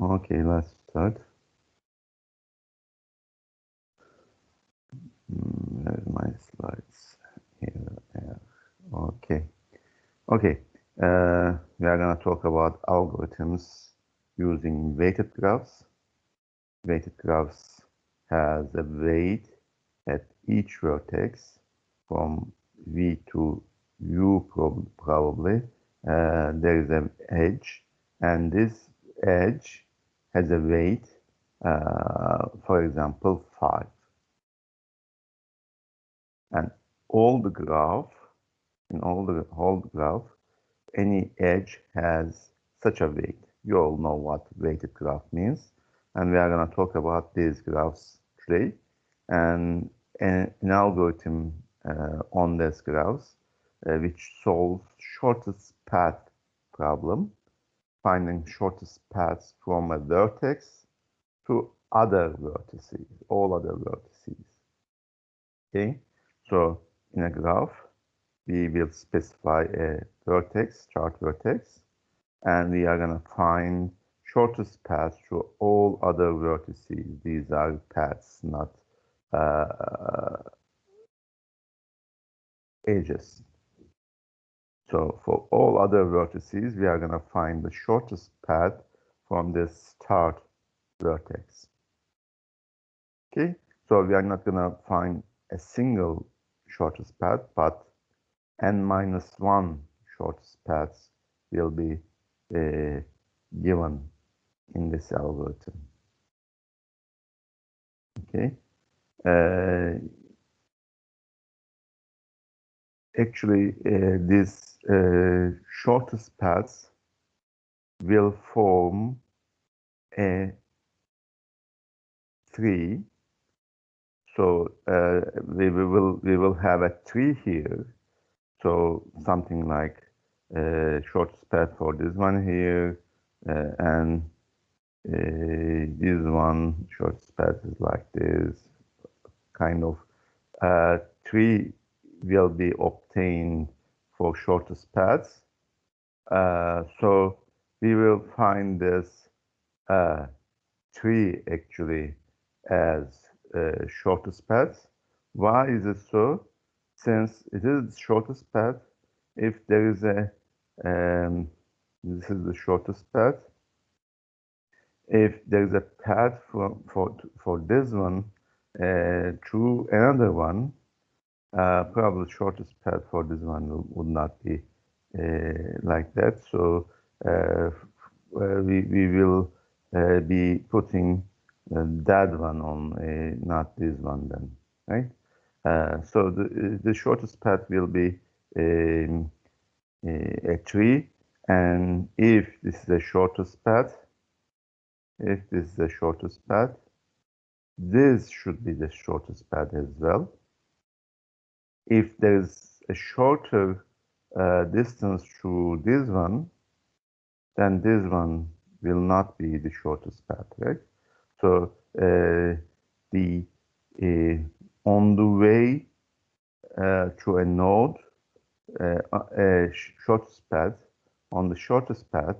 Okay, let's start. Where's my slides? Here. Okay. Okay. We are going to talk about algorithms using weighted graphs. Weighted graphs has a weight at each vertex from V to U probably. There is an edge, and this edge has a weight, for example, 5. And all the graph, in all the whole graph, any edge has such a weight. You all know what weighted graph means. And we are going to talk about these graphs today. And an algorithm on these graphs, which solves shortest path problem, finding shortest paths from a vertex to other vertices, all other vertices. Okay, so in a graph, we will specify a vertex, chart vertex, and we are going to find shortest path to all other vertices. These are paths, not edges. So for all other vertices, we are going to find the shortest path from this start vertex. Okay, so we are not going to find a single shortest path, but n-1 shortest paths will be given in this algorithm. Okay. Actually, these shortest paths will form a tree. So we will have a tree here. So something like shortest path for this one here, and this one shortest path is like this. Kind of tree will be obtained for shortest paths. So we will find this tree actually as shortest path. Why is it so? Since it is the shortest path, if there is a, this is the shortest path. If there is a path for this one to another one, probably the shortest path for this one would not be like that. So we will be putting that one on, not this one then, right? So the shortest path will be a tree, and if this is the shortest path, this should be the shortest path as well. If there's a shorter distance to this one, then this one will not be the shortest path, right? So on the way to a node, shortest path, on the shortest path,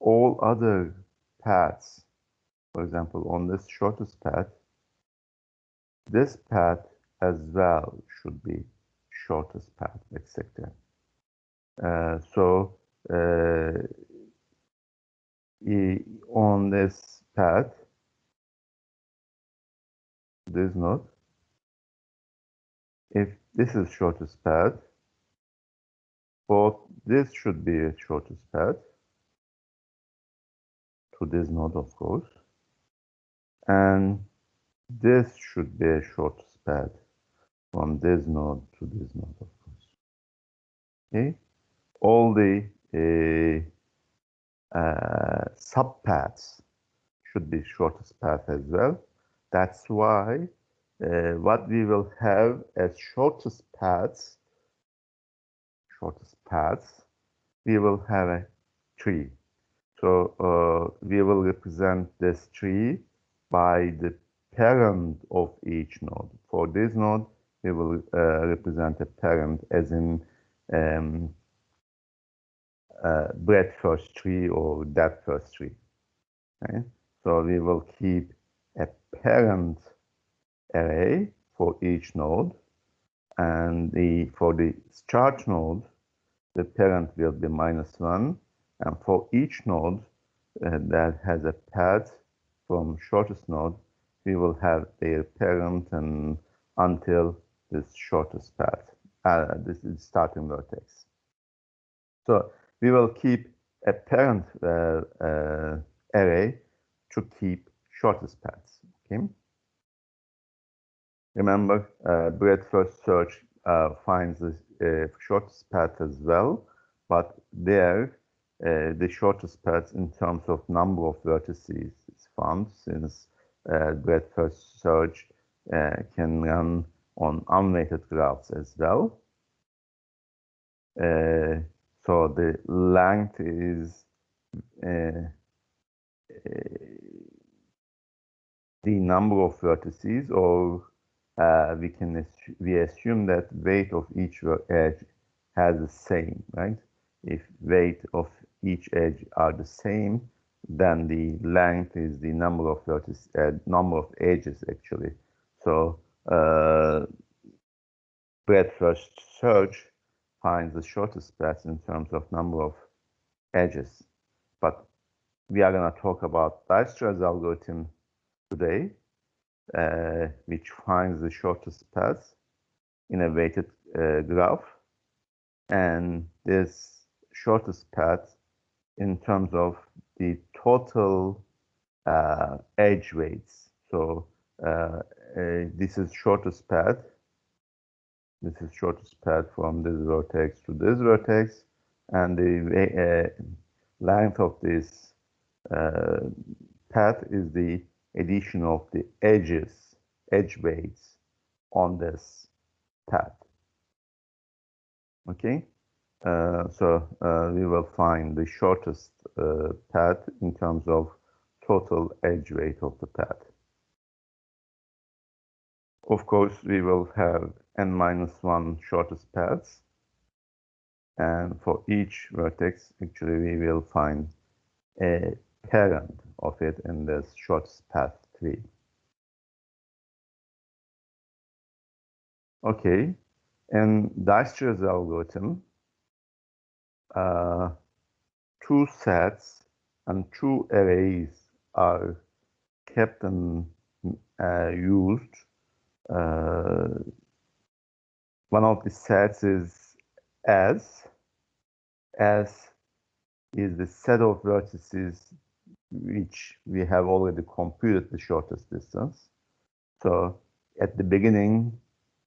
all other paths, for example, on this shortest path, this path as well should be shortest path, etc. So on this path, this node, if this is shortest path, both this should be a shortest path to this node, of course, and this should be a shortest path from this node to this node, of course. Okay, all the subpaths should be shortest path as well. That's why what we will have as shortest paths, we will have a tree. So we will represent this tree by the parent of each node. For this node, we will represent a parent as in breadth first tree or depth first tree. Okay? So we will keep a parent array for each node, and for the start node, the parent will be -1, and for each node that has a path from shortest node, we will have their parent and until this shortest path. This is starting vertex. So we will keep a parent array to keep shortest paths. Okay. Remember, breadth first search finds the shortest path as well, but there the shortest path in terms of number of vertices is found, since breadth first search can run on unweighted graphs as well. So the length is the number of vertices, or we assume that weight of each edge has the same, right? If weight of each edge are the same, then the length is the number of number of edges actually. So breadth first search finds the shortest path in terms of number of edges, but we are going to talk about Dijkstra's algorithm today, which finds the shortest path in a weighted graph, and this shortest path in terms of the total edge weights. So this is shortest path. This is shortest path from this vertex to this vertex, and the length of this path is the addition of the edge weights on this path. Okay, so we will find the shortest path in terms of total edge weight of the path. Of course, we will have n-1 shortest paths, and for each vertex, actually, we will find a parent of it in this shortest path tree. Okay, in Dijkstra's algorithm, two sets and two arrays are kept and used. One of the sets is as is the set of vertices which we have already computed the shortest distance. So at the beginning,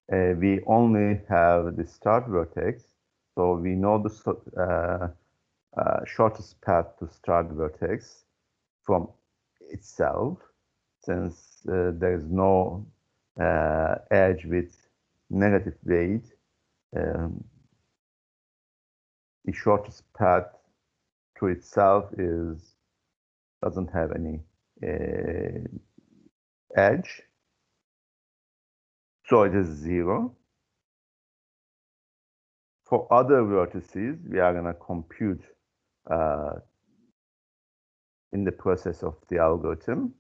we only have the start vertex, so we know the shortest path to start vertex from itself, since there is no edge with negative weight. The shortest path to itself doesn't have any edge, so it is 0. For other vertices, we are going to compute in the process of the algorithm.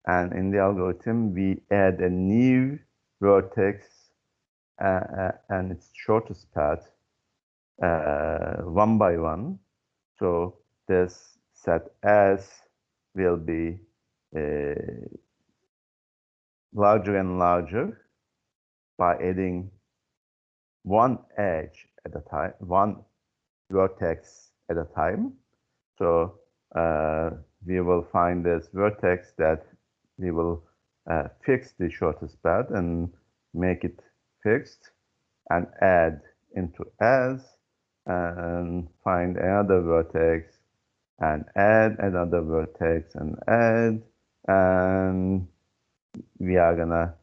And in the algorithm, we add a new vertex and its shortest path one by one. So this set S will be larger and larger by adding one edge at a time, one vertex at a time. So we will find this vertex that we will fix the shortest path and make it fixed and add into as, and find another vertex and add another vertex and add, and we are gonna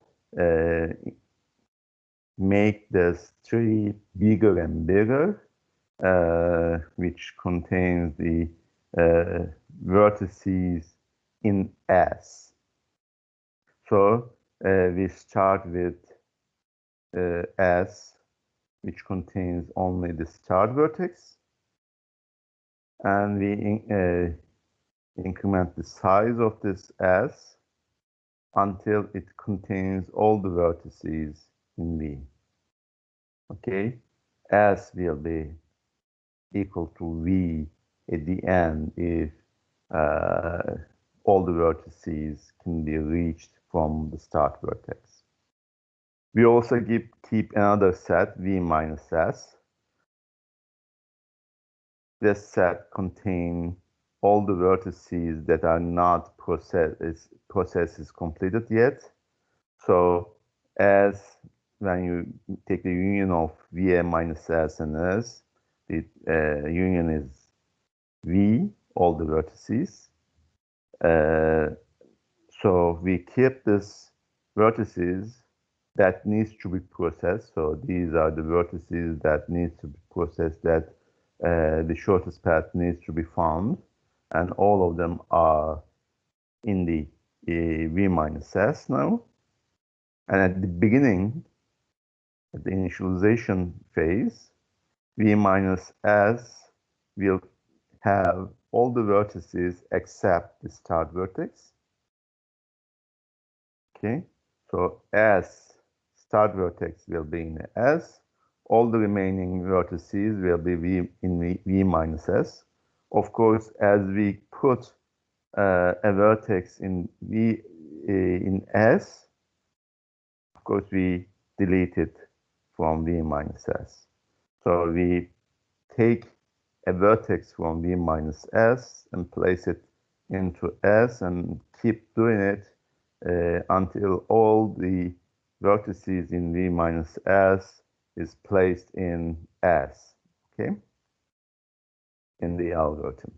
make this tree bigger and bigger, which contains the vertices in S. So we start with S, which contains only the start vertex, and we increment the size of this S until it contains all the vertices in V. Okay, S will be equal to V at the end if all the vertices can be reached from the start vertex. We also keep another set, V minus S. This set contains all the vertices that are not processes completed yet. So as when you take the union of VA minus S and S, the union is V, all the vertices. So we keep this vertices that needs to be processed. So these are the vertices that needs to be processed, that the shortest path needs to be found. And all of them are in the V minus S now. And at the beginning, at the initialization phase, V minus S will have all the vertices except the start vertex. Okay, so S start vertex will be in S. All the remaining vertices will be V minus S. Of course, as we put a vertex in V in S, of course we delete it from V minus S. So we take a vertex from V minus S and place it into S and keep doing it until all the vertices in V minus S is placed in S, okay, in the algorithm.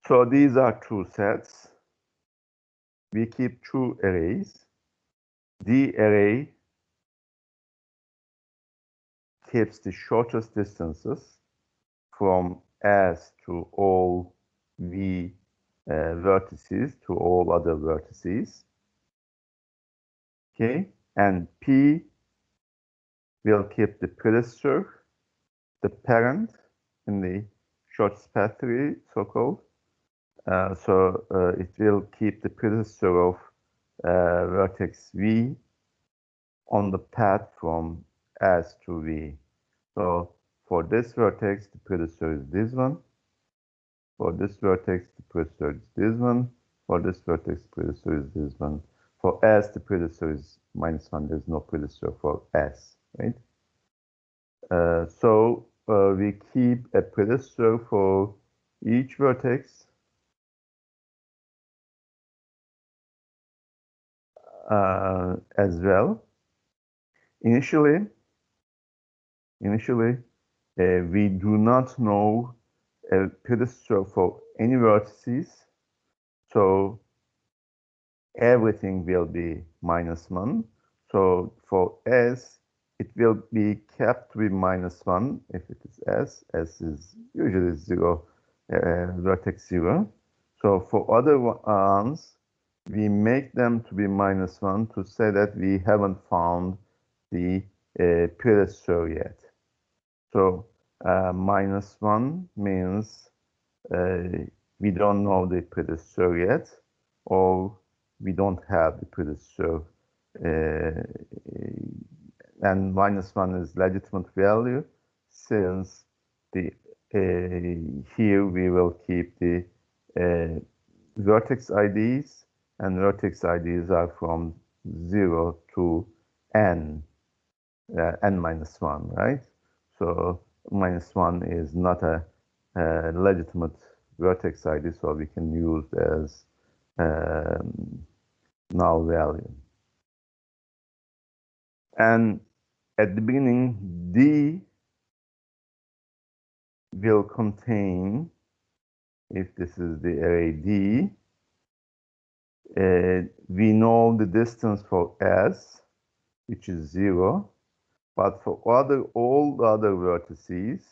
So these are two sets. We keep two arrays. The array keeps the shortest distances from S to all V vertices to all other vertices. Okay, and P will keep the predecessor, the parent in the shortest path tree, so-called. So it will keep the predecessor of vertex V on the path from S to V. So for this vertex, the predecessor is this one. For this vertex, the predecessor is this one. For this vertex, the predecessor is this one. For S, the predecessor is -1. There's no predecessor for S, right? So we keep a predecessor for each vertex. As well. Initially, we do not know a predecessor for any vertices, so everything will be -1. So for S, it will be kept to be -1 if it is S. S is usually 0, vertex 0. So for other ones, we make them to be -1 to say that we haven't found the predecessor yet. So -1 means we don't know the predecessor yet, or we don't have the predecessor, and -1 is legitimate value, since the here we will keep the vertex IDs, and vertex IDs are from 0 to n, n-1, right? So -1 is not a legitimate vertex ID, so we can use as null value. And at the beginning, D will contain, if this is the array D, we know the distance for S, which is 0, but for all the other vertices,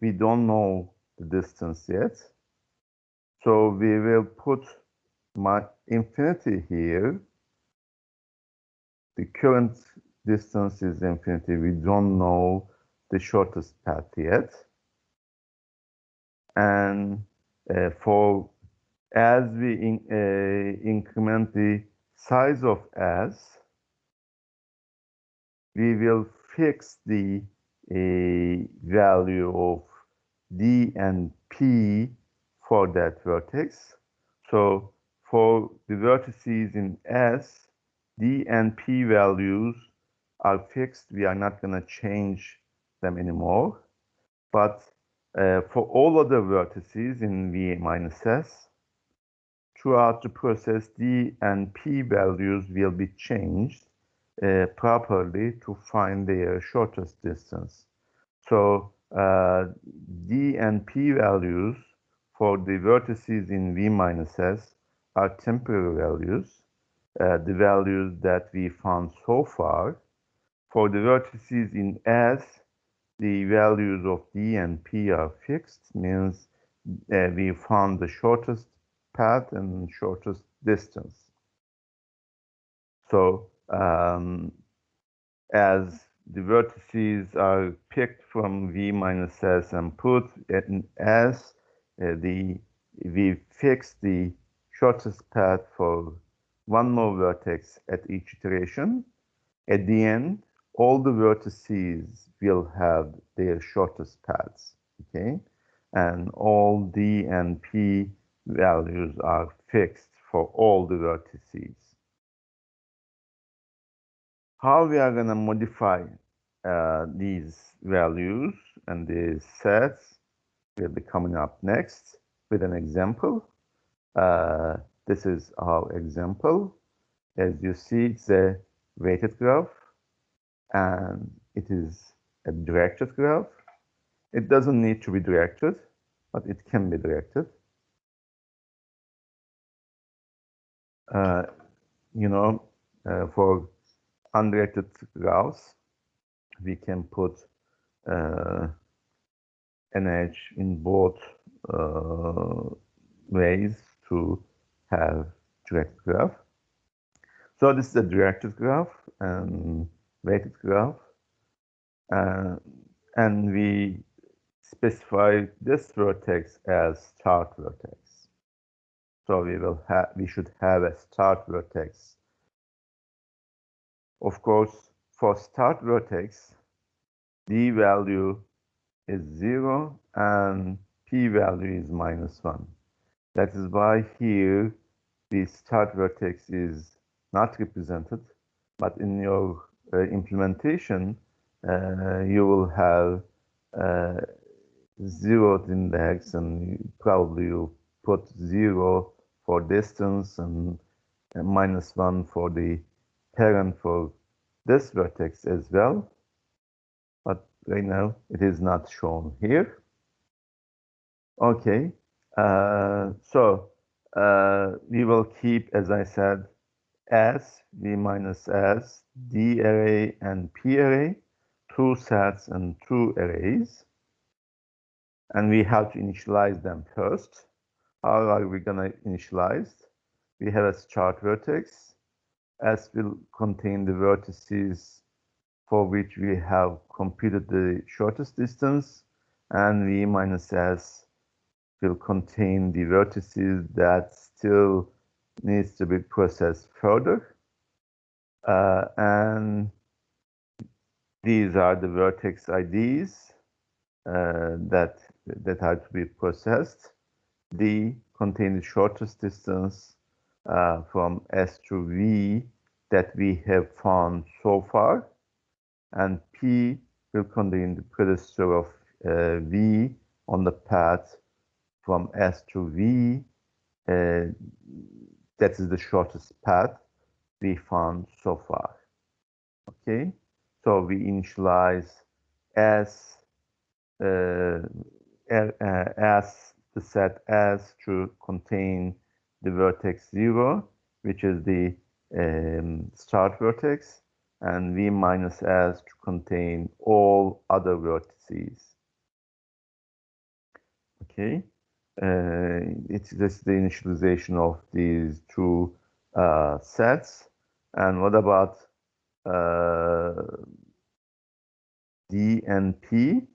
we don't know the distance yet. So we will put my infinity here. The current distance is infinity. We don't know the shortest path yet. And for as we increment the size of S, we will fix the value of D and P for that vertex. So for the vertices in S, D and P values are fixed. We are not going to change them anymore. But for all other vertices in V minus S, throughout the process, D and P values will be changed properly to find their shortest distance. So D and P values for the vertices in V minus S are temporary values, the values that we found so far. For the vertices in S, the values of D and P are fixed, means we found the shortest path and shortest distance. So as the vertices are picked from V minus S and put in S, we fix the shortest path for one more vertex at each iteration. At the end, all the vertices will have their shortest paths, okay? And all D and P values are fixed for all the vertices. How we are going to modify these values and these sets will be coming up next with an example. This is our example. As you see, it's a weighted graph, and it is a directed graph. It doesn't need to be directed, but it can be directed. For undirected graphs, we can put an edge in both ways to have direct graph. So this is a directed graph and weighted graph, and we specify this vertex as start vertex. So we should have a start vertex. Of course, for start vertex, D value is 0 and P value is -1. That is why here the start vertex is not represented, but in your implementation, you will have zeroth index, and probably you put 0 for distance and -1 for the parent for this vertex as well. But right now it is not shown here. Okay, so we will keep, as I said, S, V minus S, D array and P array, two sets and two arrays. And we have to initialize them first. How are we going to initialize? We have a start vertex. S will contain the vertices for which we have computed the shortest distance, and V minus S will contain the vertices that still needs to be processed further. And these are the vertex IDs that are to be processed. D contains the shortest distance from S to V that we have found so far, and P will contain the predecessor of V on the path from S to V. That is the shortest path we found so far. Okay, so we initialize S the set S to contain the vertex 0, which is the start vertex, and V minus S to contain all other vertices. Okay, it's just the initialization of these two sets. And what about D and P?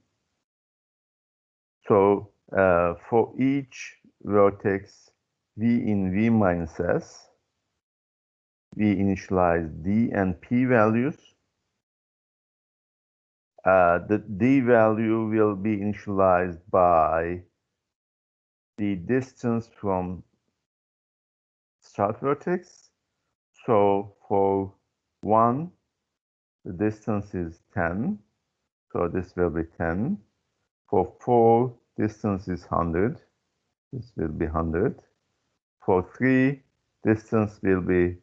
So For each vertex v in v minus s, we initialize d and p values. The d value will be initialized by the distance from start vertex. So for 1, the distance is 10. So this will be 10. For 4, distance is 100. This will be 100. For 3, distance will be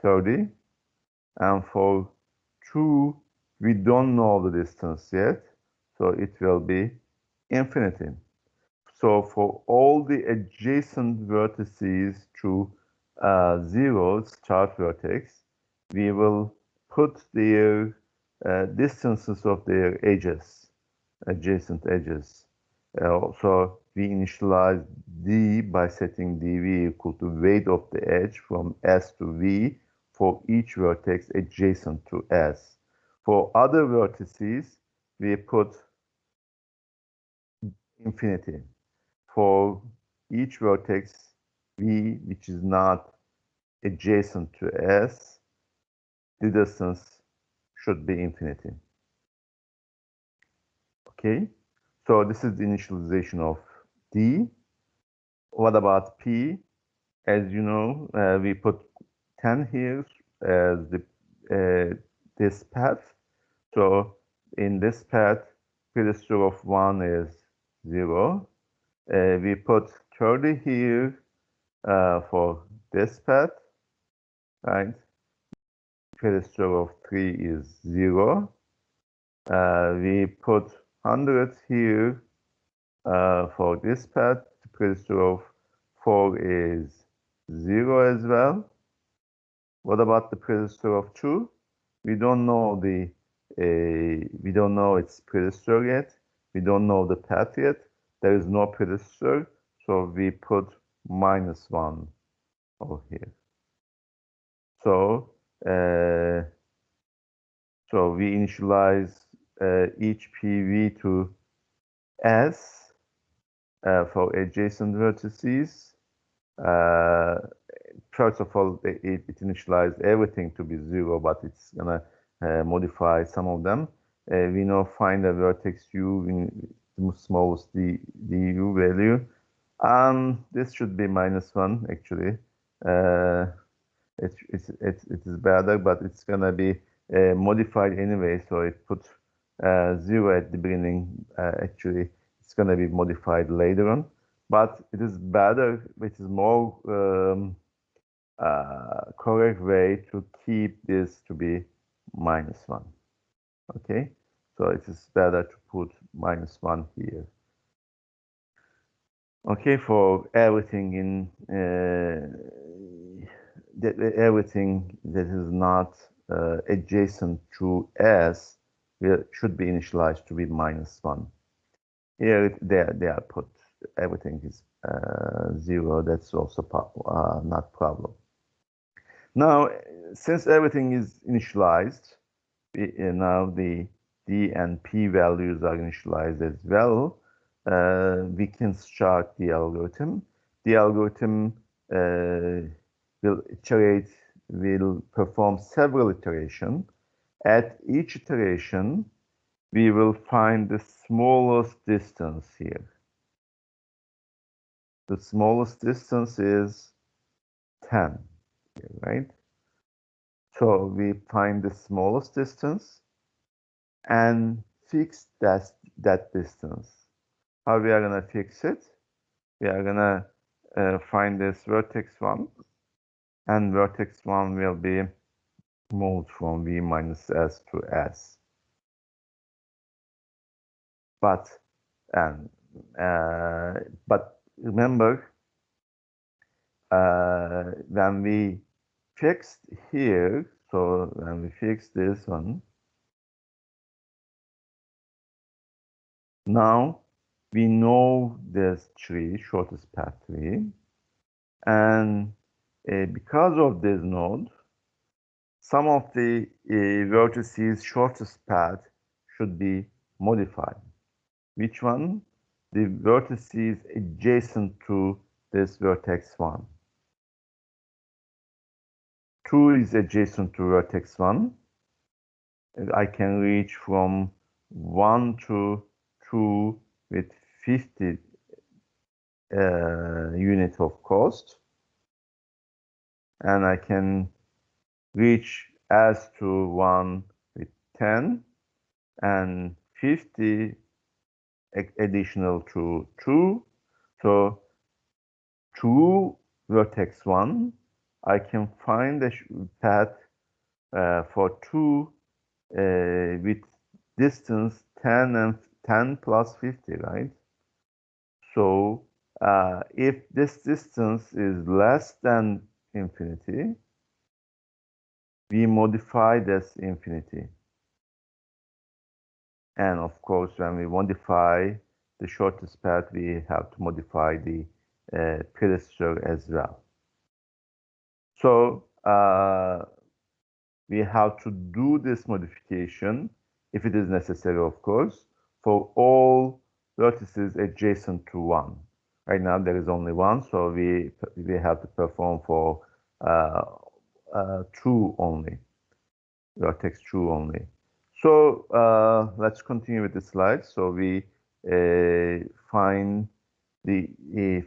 30. And for 2, we don't know the distance yet. So it will be infinity. So for all the adjacent vertices to 0 start vertex, we will put their distances of their edges, adjacent edges. So we initialize d by setting dv equal to weight of the edge from s to v for each vertex adjacent to s. For other vertices, we put infinity. For each vertex v which is not adjacent to s, the distance should be infinity. Okay, so this is the initialization of d. What about p? As you know, we put 10 here as this path. So in this path, predecessor of 1 is 0. We put 30 here for this path, right? Predecessor of 3 is 0. We put 100 here for this path. The predecessor of 4 is 0 as well. What about the predecessor of 2? We don't know we don't know its predecessor yet. We don't know the path yet. There is no predecessor, so we put -1 over here. So we initialize each PV to S for adjacent vertices. First of all, it initialized everything to be 0, but it's gonna modify some of them. We now find a vertex u in the smallest du value. This should be -1 actually. It is better, but it's gonna be modified anyway. So it put 0 at the beginning. Actually, it's gonna be modified later on. But it is better. It is more correct way to keep this to be -1. Okay, so it is better to put -1 here. Okay, for everything in everything that is not adjacent to S should be initialized to be -1. Here they are put. Everything is 0. That's also not problem. Now, since everything is initialized, now the d and p values are initialized as well. We can start the algorithm. The algorithm will perform several iterations. At each iteration, we will find the smallest distance here. The smallest distance is 10, right? So we find the smallest distance and fix that distance. How we are gonna fix it? We are gonna find this vertex 1, and vertex 1 will be moved from v minus s to s. But remember, when we fixed here, so when we fix this one, now we know this tree, shortest path tree, and because of this node, some of the vertices shortest path should be modified. Which one? the vertices adjacent to this vertex 1. 2 is adjacent to vertex 1. I can reach from 1 to 2 with 50 unit of cost. And I can reach as to 1 with 10 and 50 additional to 2. So through vertex 1, I can find a path for 2 with distance 10 and 10 plus 50, right? So if this distance is less than infinity, we modify this infinity. And of course, when we modify the shortest path, we have to modify the predecessor as well. So we have to do this modification, if it is necessary, of course, for all vertices adjacent to 1. Right now, there is only 1, so we have to perform for 2 only, vertex 2 only. So let's continue with the slide. So we find the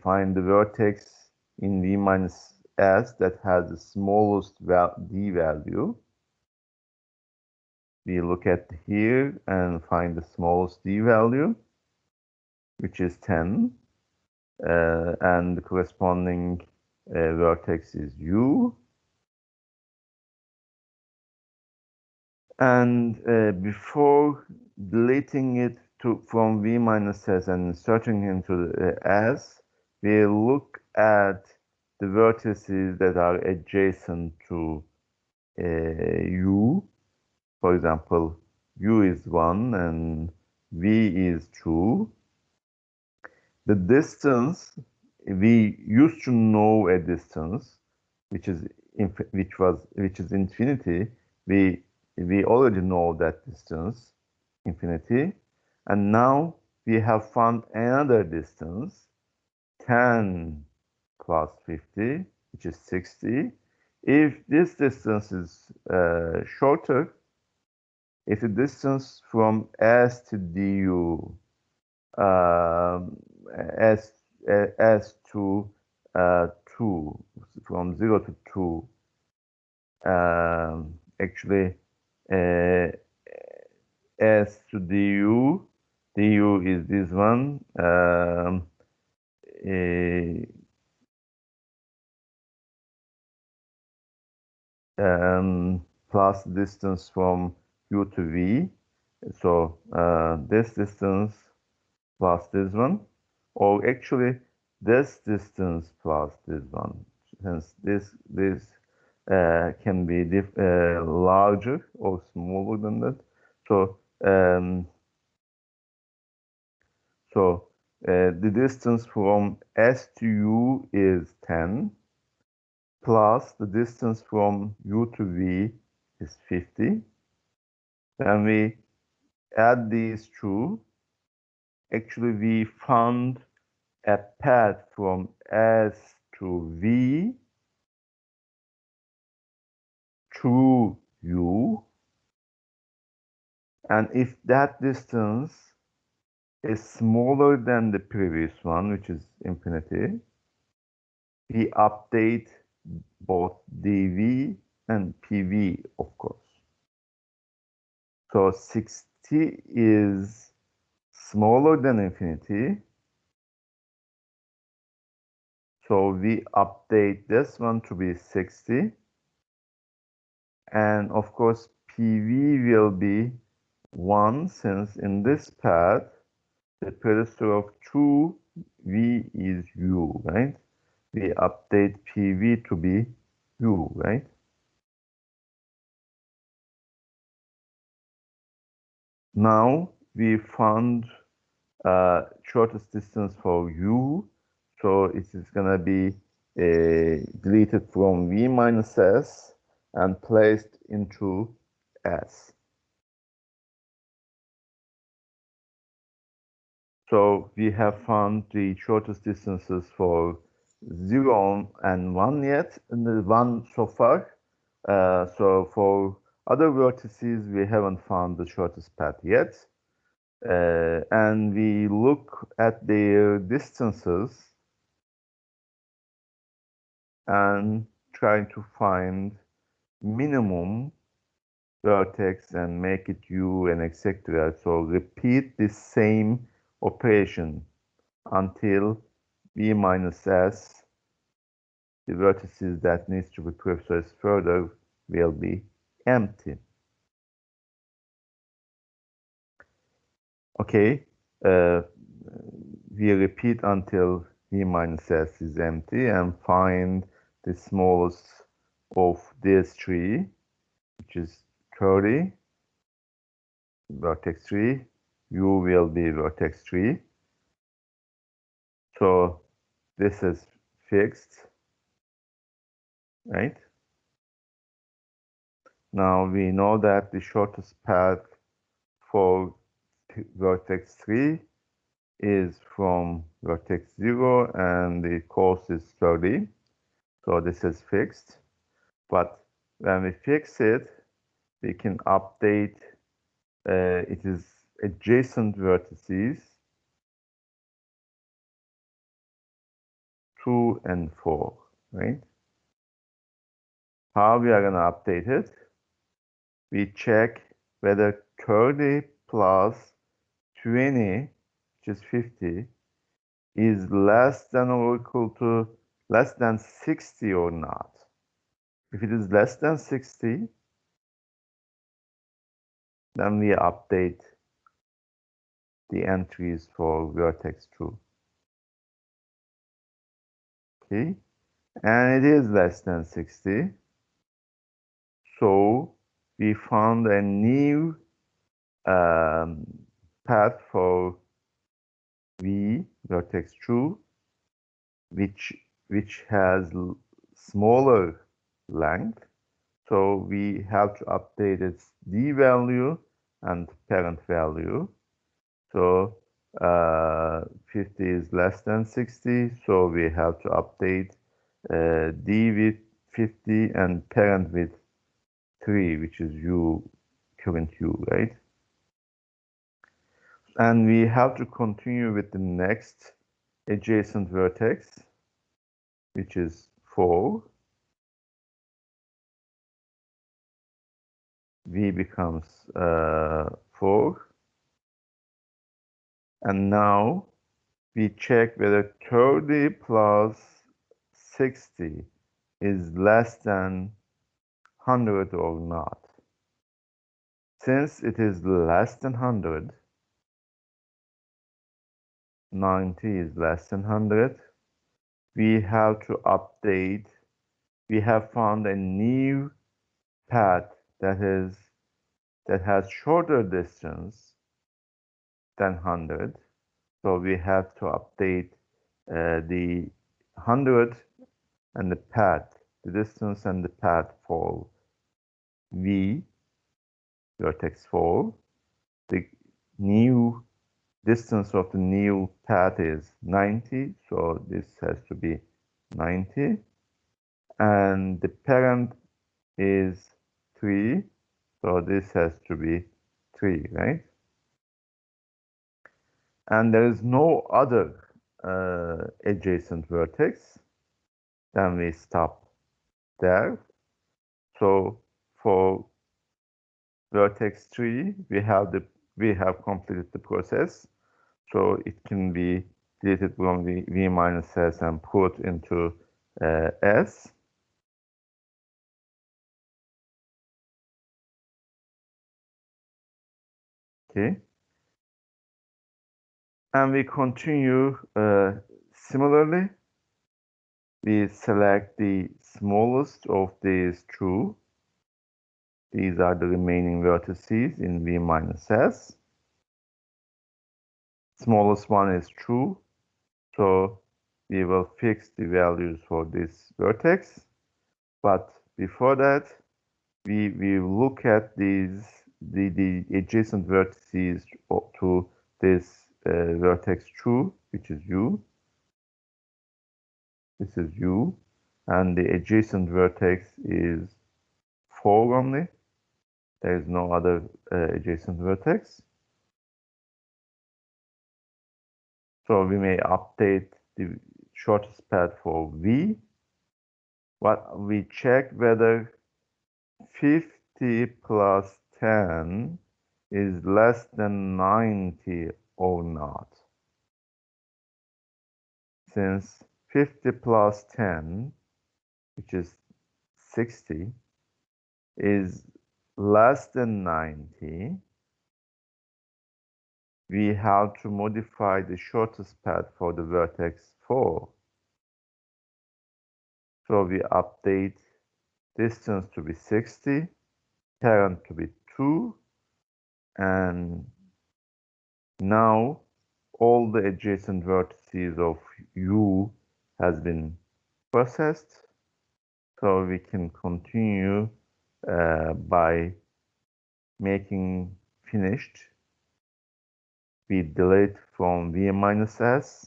vertex in V minus S that has the smallest d value. We look at here and find the smallest d value, which is 10, and the corresponding vertex is U. And before deleting it from V minus S and inserting into S, we look at the vertices that are adjacent to U. For example, U is 1 and V is 2. The distance, we used to know a distance, which is infinity. We already know that distance, infinity, and now we have found another distance, 10 plus 50, which is 60. If this distance is shorter, if the distance from S to du, S to 2, from 0 to 2, actually S to du is this one, plus distance from U to V. So this distance plus this one, or actually this distance plus this one. Hence this can be larger or smaller than that. So the distance from S to U is 10, plus the distance from U to V is 50. When we add these two, actually we found a path from S to V to U, and if that distance is smaller than the previous one, which is infinity, we update both dv and pv, of course. So 60 is smaller than infinity, so we update this one to be 60, and of course pv will be 1, since in this path the predecessor of 2v is u, right? We update pv to be u, right? Now we found shortest distance for u, so it is gonna be deleted from v minus s and placed into s. So we have found the shortest distances for 0 and 1 yet, and the 1 so far. So for other vertices, we haven't found the shortest path yet. And we look at their distances and try to find minimum vertex and make it u and etc. So repeat the same operation until v minus s, the vertices that needs to be processed further, will be empty. Okay, we repeat until v minus s is empty and find the smallest of these three, which is 30, vertex 3, u will be vertex 3. So this is fixed, right? Now we know that the shortest path for vertex 3 is from vertex 0 and the cost is 30. So this is fixed. But when we fix it, we can update it is adjacent vertices 2 and 4, right? How we are going to update it? We check whether 30 plus 20, which is 50, is less than or equal to less than 60 or not. If it is less than 60, then we update the entries for vertex 2. Okay, and it is less than 60. So we found a new path for V vertex 2, which has smaller length. So we have to update its D value and parent value. So 50 is less than 60, so we have to update D with 50 and parent with 3, which is U, current U, right? And we have to continue with the next adjacent vertex, which is 4. V becomes 4. And now we check whether 30 plus 60 is less than 100 or not. Since it is less than 100, 90 is less than 100, we have to update. We have found a new path that has shorter distance than 100. So we have to update the 100 and the path, the distance and the path for V vertex 4. The new distance of the new path is 90, so this has to be 90. And the parent is 3, so this has to be 3, right? And there is no other adjacent vertex, then we stop there. So for vertex 3, we have completed the process. So it can be deleted from v minus s and put into s. Okay. And we continue similarly. We select the smallest of these two. These are the remaining vertices in v minus s. Smallest one is true, so we will fix the values for this vertex. But before that, we look at the adjacent vertices to this vertex 2, which is U. This is U. And the adjacent vertex is 4 only. There is no other adjacent vertex. So we may update the shortest path for V. What we check whether 50 plus 10 is less than 90 or not. Since 50 plus 10, which is 60, is less than 90, we have to modify the shortest path for the vertex 4. So we update distance to be 60, parent to be 2, and now all the adjacent vertices of U has been processed. So we can continue by making finished. We delete from V minus S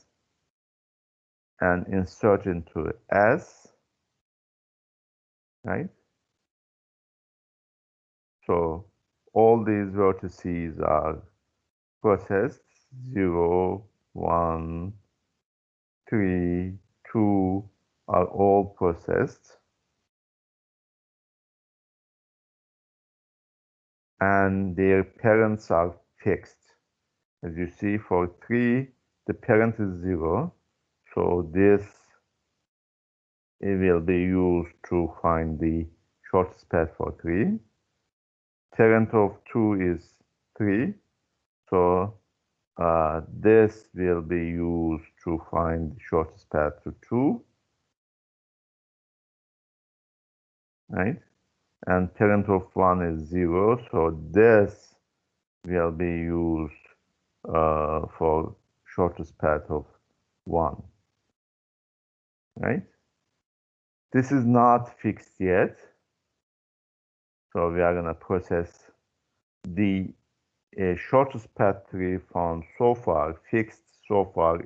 and insert into S, right? So all these vertices are processed, 0, 1, 3, 2 are all processed. And their parents are fixed. As you see, for 3, the parent is 0. So this it will be used to find the shortest path for 3. Parent of 2 is 3. So this will be used to find the shortest path to 2. Right? And parent of 1 is 0. So this will be used for shortest path of 1. Right? This is not fixed yet. So we are going to process the shortest path tree found so far, fixed so far,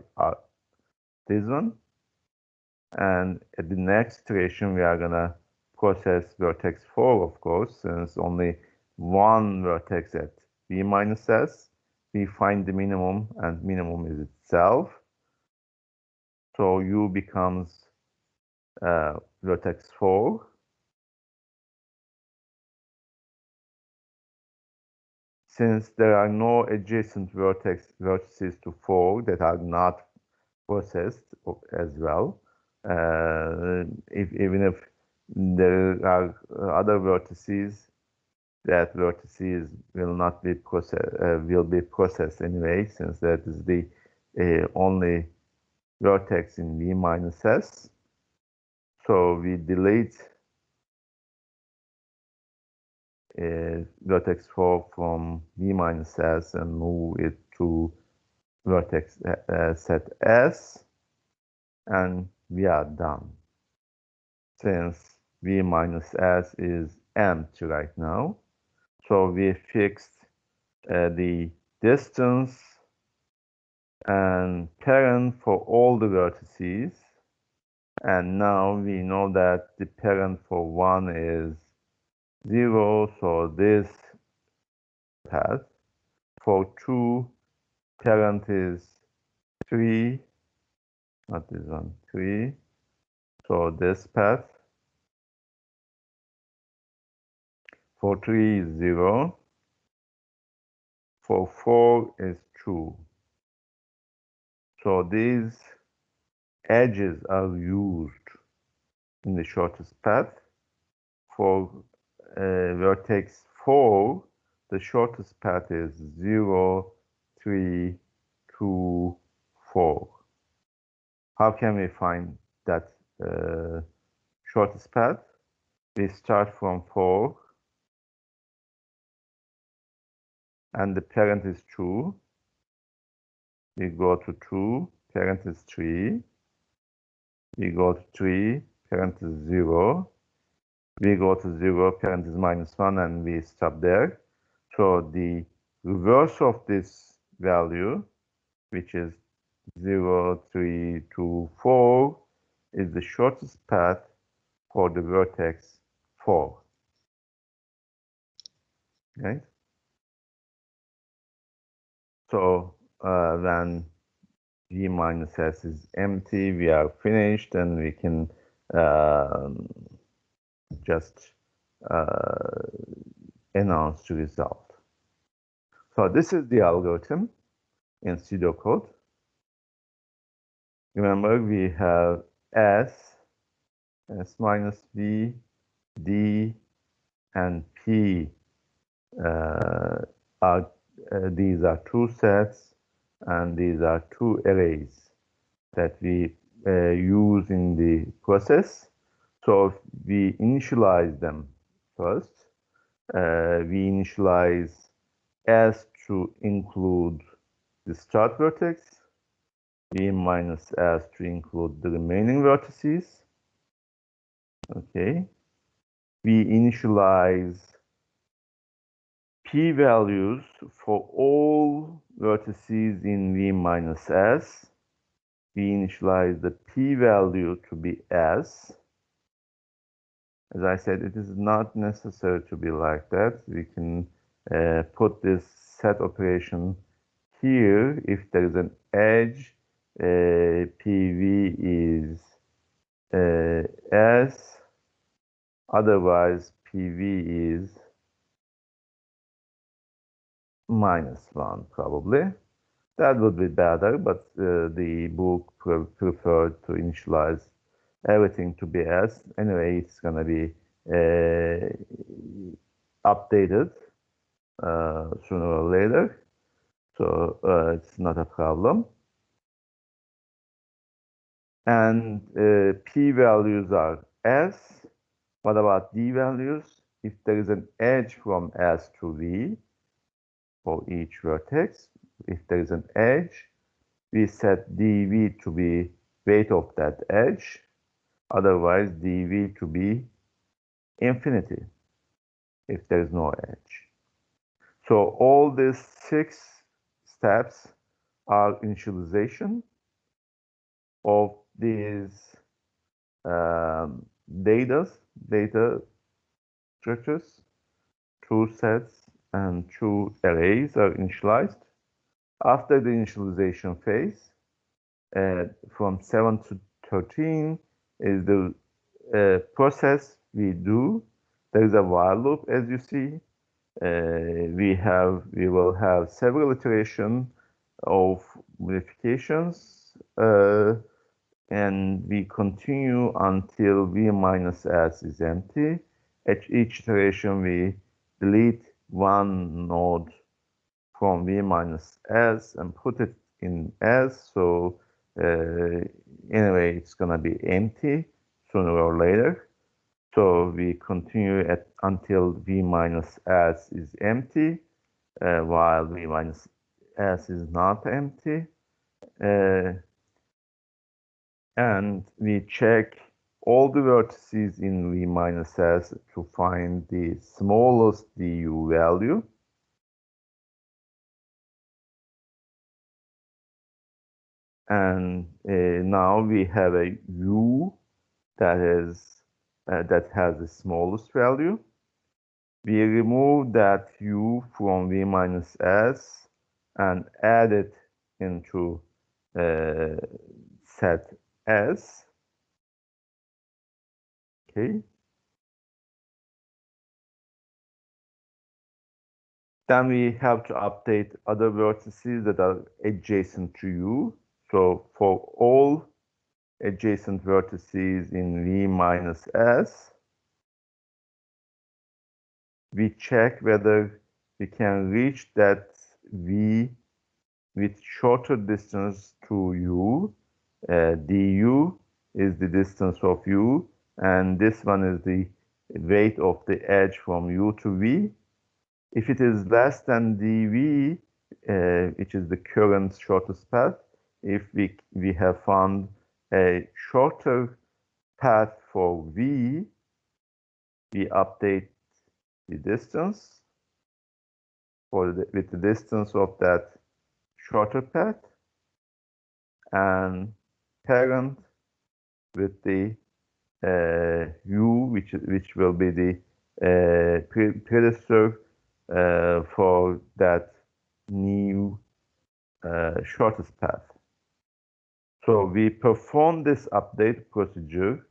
this one. And at the next iteration, we are going to process vertex 4, of course, since only one vertex at V minus S. We find the minimum, and minimum is itself. So U becomes vertex 4. Since there are no adjacent vertices to 4 that are not processed as well, even if there are other vertices, that vertices will not be processed, will be processed anyway, since that is the only vertex in V minus S. So we delete vertex 4 from V minus S and move it to vertex set S, and we are done. Since V minus S is empty right now, so we fixed the distance and parent for all the vertices, and now we know that the parent for 1 is 0, so this path. For 2, parent is 3, not this one, 3, so this path. For 3 is 0, for 4 is 2. So these edges are used in the shortest path. For vertex 4, the shortest path is 0, 3, 2, 4. How can we find that shortest path? We start from 4, and the parent is 2. We go to 2, parent is 3. We go to 3, parent is 0. We go to 0, parent is minus 1, and we stop there. So the reverse of this value which is 0, 3, 2, 4, is the shortest path for the vertex 4. Right? So when V minus S is empty, we are finished, and we can just announce the result. So this is the algorithm in pseudocode. Remember, we have S minus V, D, and P are these are two sets, and these are two arrays that we use in the process. So we initialize them first. We initialize S to include the start vertex, V minus S to include the remaining vertices. Okay. We initialize P values for all vertices in V minus S. We initialize the P value to be S. As I said, it is not necessary to be like that. We can put this set operation here. If there is an edge, PV is S. Otherwise, PV is -1 probably. That would be better, but the book preferred to initialize everything to be S. Anyway, it's going to be updated sooner or later, so it's not a problem. And P values are S. What about D values? If there is an edge from S to V for each vertex, if there is an edge, we set dv to be weight of that edge, otherwise dv to be infinity if there is no edge. So all these 6 steps are initialization of these data structures. 2 sets and 2 arrays are initialized. After the initialization phase, from 7 to 13 is the process we do. There is a while loop, as you see. We will have several iterations of modifications, and we continue until V minus S is empty. At each iteration, we delete one node from V minus S and put it in S. So anyway, it's going to be empty sooner or later. So we continue until V minus S is empty, while V minus S is not empty. And we check all the vertices in V minus S to find the smallest du value. And now we have a u that has the smallest value. We remove that u from V minus S and add it into set S. Okay. Then we have to update other vertices that are adjacent to u. So for all adjacent vertices in V minus S, we check whether we can reach that V with shorter distance to u. Du is the distance of u, and this one is the weight of the edge from u to v. If it is less than dv, which is the current shortest path, if we have found a shorter path for v, we update the distance with the distance of that shorter path. and parent with the U, which will be the predecessor for that new shortest path. So we perform this update procedure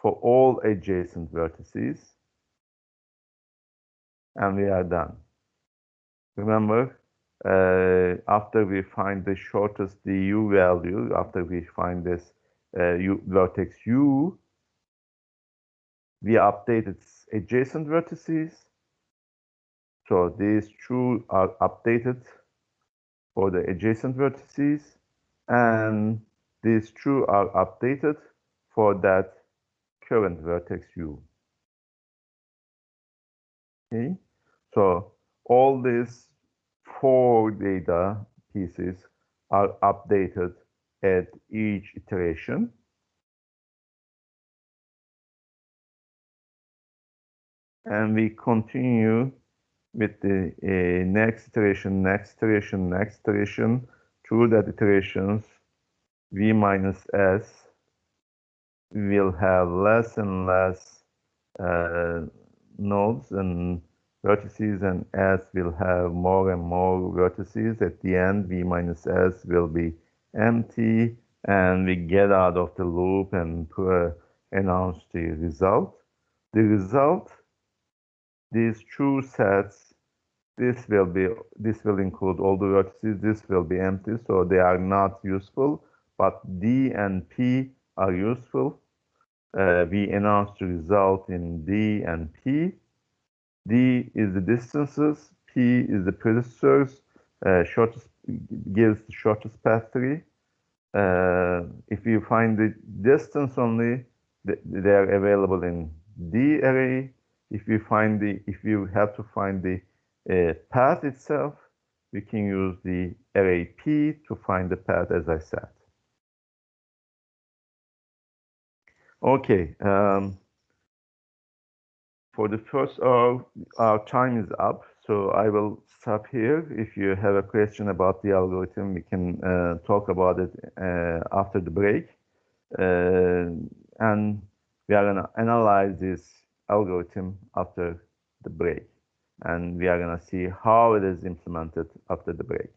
for all adjacent vertices, and we are done. Remember, after we find the shortest DU value, after we find this vertex U, we update its adjacent vertices. So these two are updated for the adjacent vertices, and these two are updated for that current vertex U. Okay, so all these 4 data pieces are updated at each iteration. And we continue with the next iteration, through that iterations, V minus S will have less and less nodes and vertices, and S will have more and more vertices. At the end, V minus S will be empty, and we get out of the loop and announce the result. The result, these two sets, this will include all the vertices, this will be empty, so they are not useful, but D and P are useful. We announce the result in D and P. D is the distances, P is the predecessors, gives the shortest path tree. If you find the distance only, they are available in D array. If you have to find the path itself, we can use the array P to find the path, as I said. Okay, for the first hour, our time is up, so I will stop here. If you have a question about the algorithm, we can talk about it after the break. And we are going to analyze this algorithm after the break. And we are going to see how it is implemented after the break.